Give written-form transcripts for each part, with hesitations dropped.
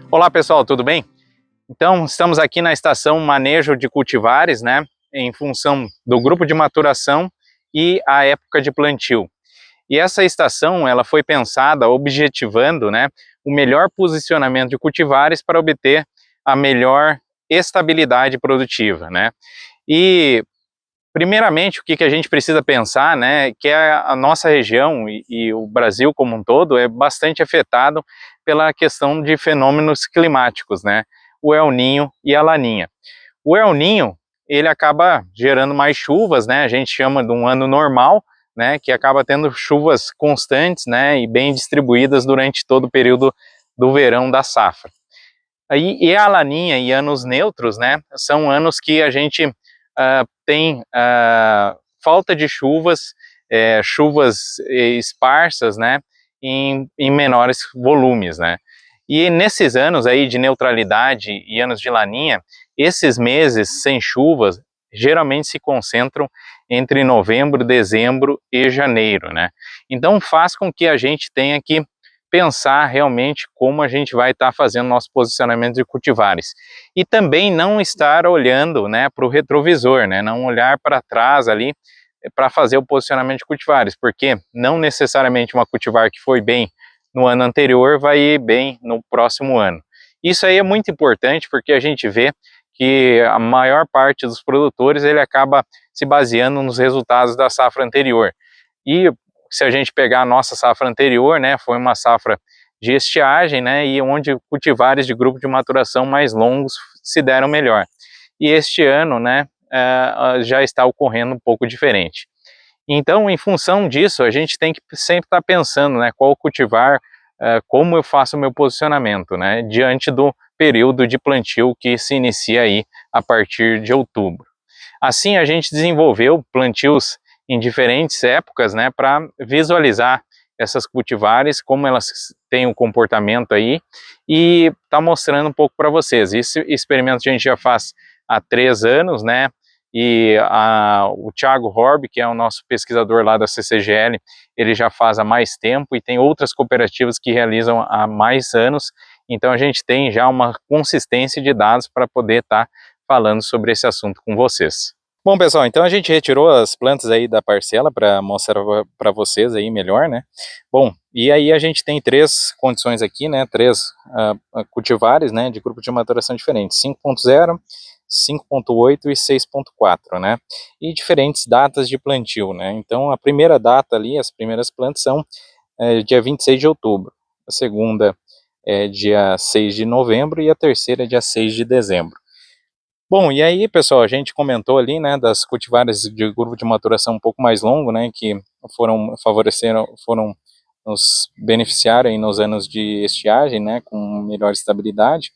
Olá pessoal, tudo bem? Então estamos aqui na estação Manejo de Cultivares, né, em função do grupo de maturação e a época de plantio. E essa estação ela foi pensada objetivando, né, o melhor posicionamento de cultivares para obter a melhor estabilidade produtiva, né? E primeiramente o que a gente precisa pensar, né, que a nossa região e o Brasil como um todo é bastante afetado pela questão de fenômenos climáticos, né? O El Niño e a Laninha. O El Niño, ele acaba gerando mais chuvas, né? A gente chama de um ano normal, né? Que acaba tendo chuvas constantes, né? E bem distribuídas durante todo o período do verão da safra. Aí, e a Laninha e anos neutros, né? São anos que a gente tem falta de chuvas, chuvas esparsas, né? Em menores volumes, né? E nesses anos aí de neutralidade e anos de laninha, esses meses sem chuvas geralmente se concentram entre novembro, dezembro e janeiro, né? Então faz com que a gente tenha que pensar realmente como a gente vai estar fazendo nosso posicionamento de cultivares. E também não estar olhando, né, para o retrovisor, né? Não olhar para trás ali para fazer o posicionamento de cultivares, porque não necessariamente uma cultivar que foi bem no ano anterior vai ir bem no próximo ano. Isso aí é muito importante porque a gente vê que a maior parte dos produtores ele acaba se baseando nos resultados da safra anterior. E se a gente pegar a nossa safra anterior, né, foi uma safra de estiagem, né, e onde cultivares de grupo de maturação mais longos se deram melhor. E este ano, né, já está ocorrendo um pouco diferente. Então, em função disso, a gente tem que sempre estar pensando, né, qual cultivar, como eu faço o meu posicionamento, né, diante do período de plantio que se inicia aí a partir de outubro. Assim, a gente desenvolveu plantios em diferentes épocas, né, para visualizar essas cultivares, como elas têm um comportamento aí, e tá mostrando um pouco para vocês. Esse experimento a gente já faz há 3 anos, né, e o Thiago Horb, que é o nosso pesquisador lá da CCGL, ele já faz há mais tempo, e tem outras cooperativas que realizam há mais anos, então a gente tem já uma consistência de dados para poder estar falando sobre esse assunto com vocês. Bom, pessoal, então a gente retirou as plantas aí da parcela para mostrar para vocês aí melhor, né? Bom, e aí a gente tem 3 condições aqui, né? 3 cultivares, né? De grupo de maturação diferentes: 5.0, 5.8 e 6.4, né? E diferentes datas de plantio, né? Então a primeira data ali, as primeiras plantas são dia 26 de outubro, a segunda é dia 6 de novembro e a terceira é dia 6 de dezembro. Bom, e aí, pessoal, a gente comentou ali, né, das cultivares de grupo de maturação um pouco mais longo, né, que foram nos beneficiaram aí nos anos de estiagem, né, com melhor estabilidade.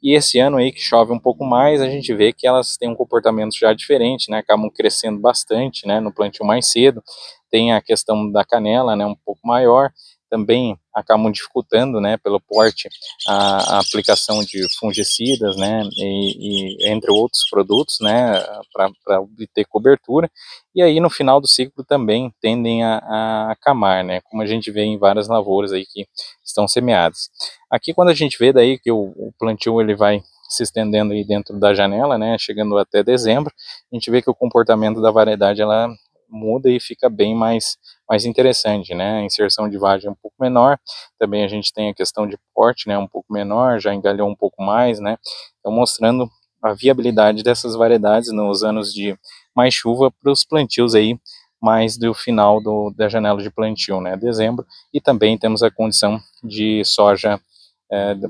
E esse ano aí que chove um pouco mais, a gente vê que elas têm um comportamento já diferente, né, acabam crescendo bastante, né, no plantio mais cedo. Tem a questão da canela, né, um pouco maior, também acabam dificultando, né, pelo porte, a aplicação de fungicidas, né, e entre outros produtos, né, para obter cobertura, e aí no final do ciclo também tendem a acamar, né, como a gente vê em várias lavouras aí que estão semeadas. Aqui quando a gente vê daí que o plantio ele vai se estendendo aí dentro da janela, né, chegando até dezembro, a gente vê que o comportamento da variedade ela muda e fica bem mais interessante, né? A inserção de vagem é um pouco menor, também a gente tem a questão de porte, né, um pouco menor, já engalhou um pouco mais, né? Então mostrando a viabilidade dessas variedades nos anos de mais chuva para os plantios aí mais do final da janela de plantio, né, dezembro, e também temos a condição de soja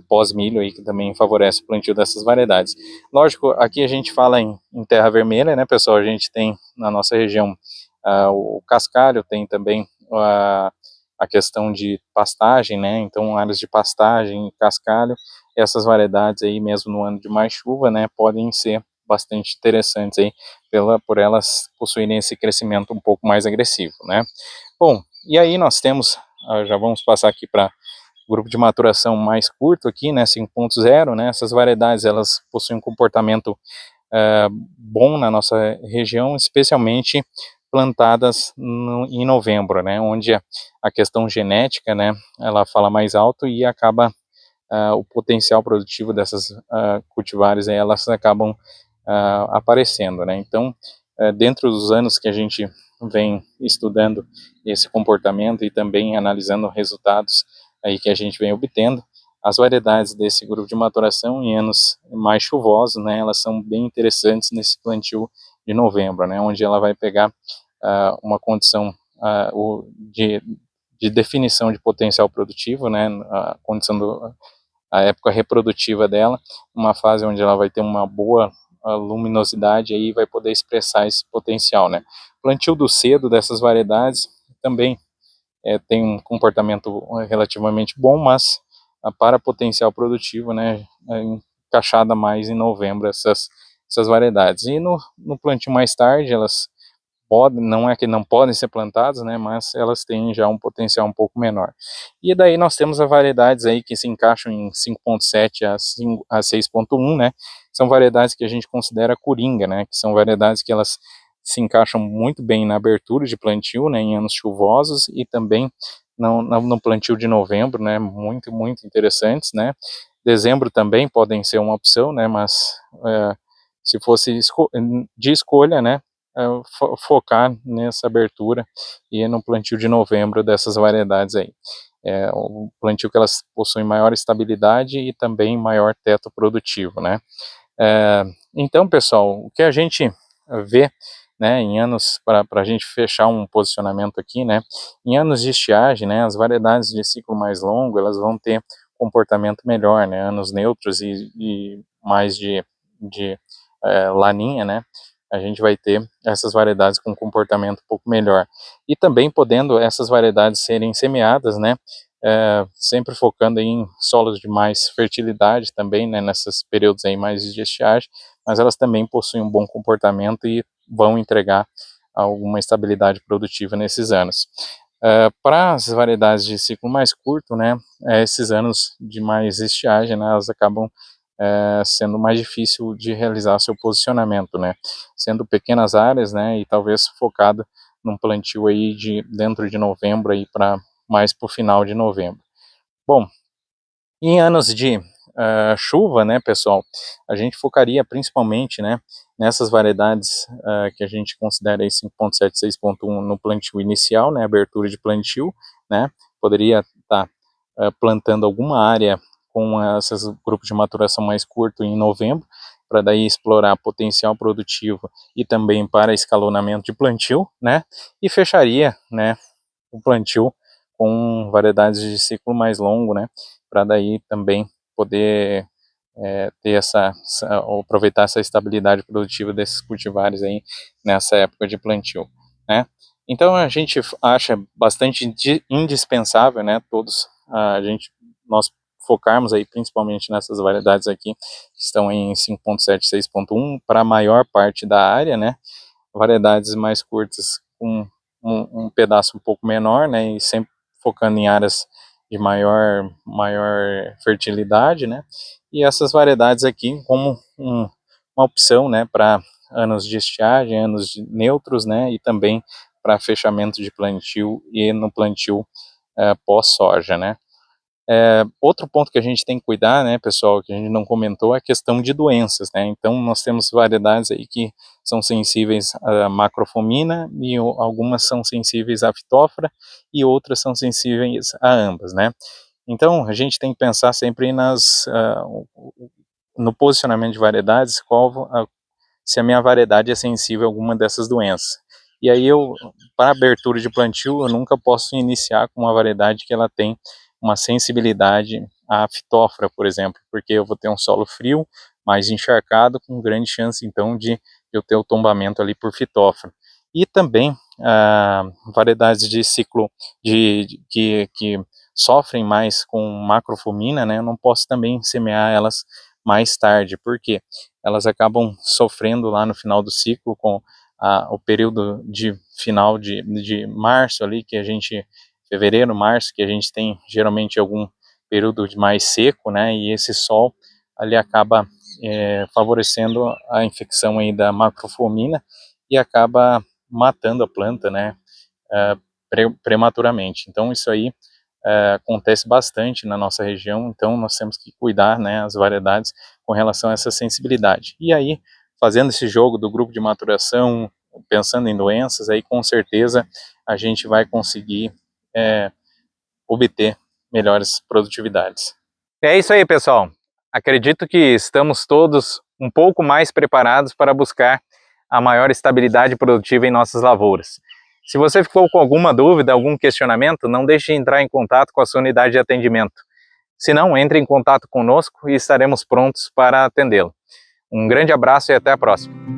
pós-milho aí que também favorece o plantio dessas variedades. Lógico, aqui a gente fala em terra vermelha, né, pessoal? A gente tem na nossa região o cascalho, tem também a questão de pastagem, né? Então áreas de pastagem, cascalho, essas variedades aí mesmo no ano de mais chuva, né, podem ser bastante interessantes aí por elas possuírem esse crescimento um pouco mais agressivo, né? Bom, e aí nós temos, já vamos passar aqui para grupo de maturação mais curto aqui, né, 5.0, né, essas variedades elas possuem um comportamento bom na nossa região, especialmente plantadas em novembro, né, onde a questão genética, né, ela fala mais alto e acaba o potencial produtivo dessas cultivares aí, elas acabam aparecendo, né? Então, dentro dos anos que a gente vem estudando esse comportamento e também analisando resultados aí que a gente vem obtendo, as variedades desse grupo de maturação em anos mais chuvosos, né, elas são bem interessantes nesse plantio de novembro, né, onde ela vai pegar uma condição de definição de potencial produtivo, né, a condição a época reprodutiva dela, uma fase onde ela vai ter uma boa luminosidade aí vai poder expressar esse potencial, né. Plantio do cedo dessas variedades também tem um comportamento relativamente bom, mas para potencial produtivo, né, encaixada mais em novembro essas variedades. E no plantio mais tarde, elas podem, não é que não podem ser plantadas, né, mas elas têm já um potencial um pouco menor. E daí nós temos as variedades aí que se encaixam em 5.7 a 6.1, né, são variedades que a gente considera coringa, né, que são variedades que elas se encaixam muito bem na abertura de plantio, né, em anos chuvosos e também no plantio de novembro, né, muito interessantes, né. Dezembro também podem ser uma opção, né, mas se fosse de escolha, né, focar nessa abertura e no plantio de novembro dessas variedades aí. O plantio que elas possuem maior estabilidade e também maior teto produtivo, né. Então, pessoal, o que a gente vê, né, em anos, para a gente fechar um posicionamento aqui, né, em anos de estiagem, né, as variedades de ciclo mais longo, elas vão ter comportamento melhor, né, anos neutros e mais de laninha, né, a gente vai ter essas variedades com comportamento um pouco melhor. E também podendo essas variedades serem semeadas, né, sempre focando em solos de mais fertilidade também, né, nesses períodos aí mais de estiagem, mas elas também possuem um bom comportamento e vão entregar alguma estabilidade produtiva nesses anos. Para as variedades de ciclo mais curto, né, esses anos de mais estiagem, né, elas acabam sendo mais difícil de realizar seu posicionamento, né, sendo pequenas áreas, né, e talvez focado num plantio aí dentro de novembro aí para mais para o final de novembro. Bom, em anos de chuva, né, pessoal, a gente focaria principalmente, né, nessas variedades que a gente considera aí 5.7, 6.1 no plantio inicial, né, abertura de plantio, né, poderia estar plantando alguma área com esses grupos de maturação mais curto em novembro, para daí explorar potencial produtivo e também para escalonamento de plantio, né, e fecharia, né, o plantio com variedades de ciclo mais longo, né, para daí também poder ter aproveitar essa estabilidade produtiva desses cultivares aí nessa época de plantio, né. Então a gente acha bastante indispensável, né, nós focarmos aí principalmente nessas variedades aqui que estão em 5.7, 6.1 para a maior parte da área, né, variedades mais curtas com um pedaço um pouco menor, né, e sempre focando em áreas de maior fertilidade, né, e essas variedades aqui como uma opção, né, para anos de estiagem, anos neutros, né, e também para fechamento de plantio e no plantio pós-soja, né. Outro ponto que a gente tem que cuidar, né, pessoal, que a gente não comentou, é a questão de doenças, né, então nós temos variedades aí que são sensíveis à macrofomina e algumas são sensíveis à fitófora e outras são sensíveis a ambas, né. Então a gente tem que pensar sempre no posicionamento de variedades, se a minha variedade é sensível a alguma dessas doenças. E aí para abertura de plantio, eu nunca posso iniciar com uma variedade que ela tem uma sensibilidade à fitófora, por exemplo, porque eu vou ter um solo frio, mais encharcado, com grande chance então de eu ter o tombamento ali por fitófora. E também variedades de ciclo que sofrem mais com macrofomina, né, eu não posso também semear elas mais tarde, porque elas acabam sofrendo lá no final do ciclo com o período de final de março ali, que a gente, fevereiro, março, que a gente tem geralmente algum período de mais seco, né, e esse sol ali acaba favorecendo a infecção aí da macrofomina e acaba matando a planta, né, prematuramente. Então isso aí acontece bastante na nossa região, então nós temos que cuidar, né, as variedades com relação a essa sensibilidade. E aí, fazendo esse jogo do grupo de maturação, pensando em doenças, aí com certeza a gente vai conseguir obter melhores produtividades. É isso aí, pessoal. Acredito que estamos todos um pouco mais preparados para buscar a maior estabilidade produtiva em nossas lavouras. Se você ficou com alguma dúvida, algum questionamento, não deixe de entrar em contato com a sua unidade de atendimento. Se não, entre em contato conosco e estaremos prontos para atendê-lo. Um grande abraço e até a próxima.